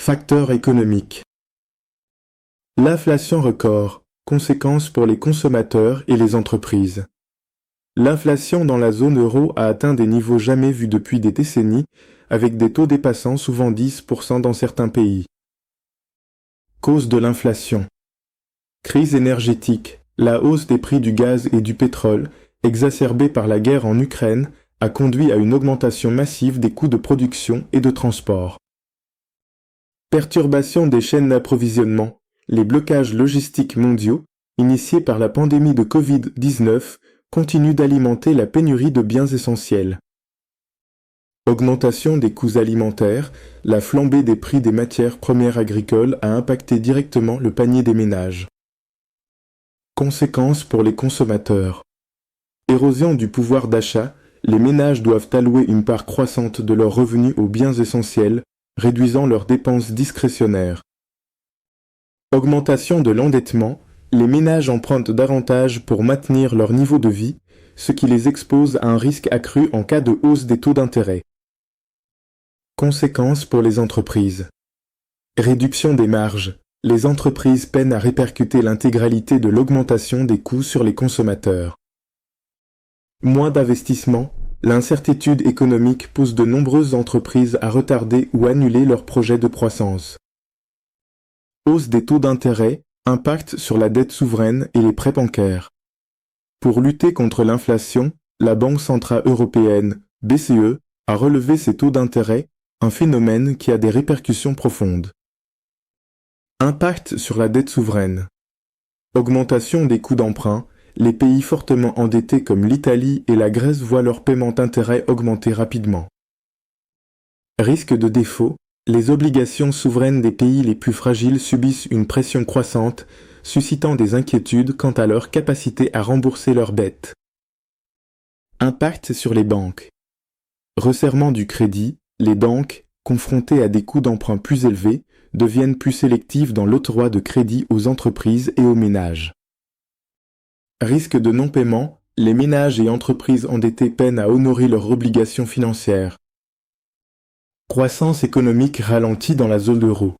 Facteurs économiques. L'inflation record, conséquences pour les consommateurs et les entreprises. L'inflation dans la zone euro a atteint des niveaux jamais vus depuis des décennies, avec des taux dépassant souvent 10% dans certains pays. Cause de l'inflation. Crise énergétique. La hausse des prix du gaz et du pétrole, exacerbée par la guerre en Ukraine, a conduit à une augmentation massive des coûts de production et de transport. Perturbation des chaînes d'approvisionnement. Les blocages logistiques mondiaux, initiés par la pandémie de Covid-19, continuent d'alimenter la pénurie de biens essentiels. Augmentation des coûts alimentaires. La flambée des prix des matières premières agricoles a impacté directement le panier des ménages. Conséquences pour les consommateurs. Érosion du pouvoir d'achat, les ménages doivent allouer une part croissante de leurs revenus aux biens essentiels, réduisant leurs dépenses discrétionnaires. Augmentation de l'endettement, les ménages empruntent davantage pour maintenir leur niveau de vie, ce qui les expose à un risque accru en cas de hausse des taux d'intérêt. Conséquences pour les entreprises. Réduction des marges. Les entreprises peinent à répercuter l'intégralité de l'augmentation des coûts sur les consommateurs. Moins d'investissement, l'incertitude économique pousse de nombreuses entreprises à retarder ou annuler leurs projets de croissance. Hausse des taux d'intérêt, impact sur la dette souveraine et les prêts bancaires. Pour lutter contre l'inflation, la Banque centrale européenne, BCE, a relevé ses taux d'intérêt, un phénomène qui a des répercussions profondes. Impact sur la dette souveraine. Augmentation des coûts d'emprunt, les pays fortement endettés comme l'Italie et la Grèce voient leurs paiements d'intérêt augmenter rapidement. Risque de défaut, les obligations souveraines des pays les plus fragiles subissent une pression croissante, suscitant des inquiétudes quant à leur capacité à rembourser leurs dettes. Impact sur les banques. Resserrement du crédit, les banques, confrontées à des coûts d'emprunt plus élevés, deviennent plus sélectives dans l'octroi de crédit aux entreprises et aux ménages. Risque de non-paiement, les ménages et entreprises endettées peinent à honorer leurs obligations financières. Croissance économique ralentie dans la zone euro.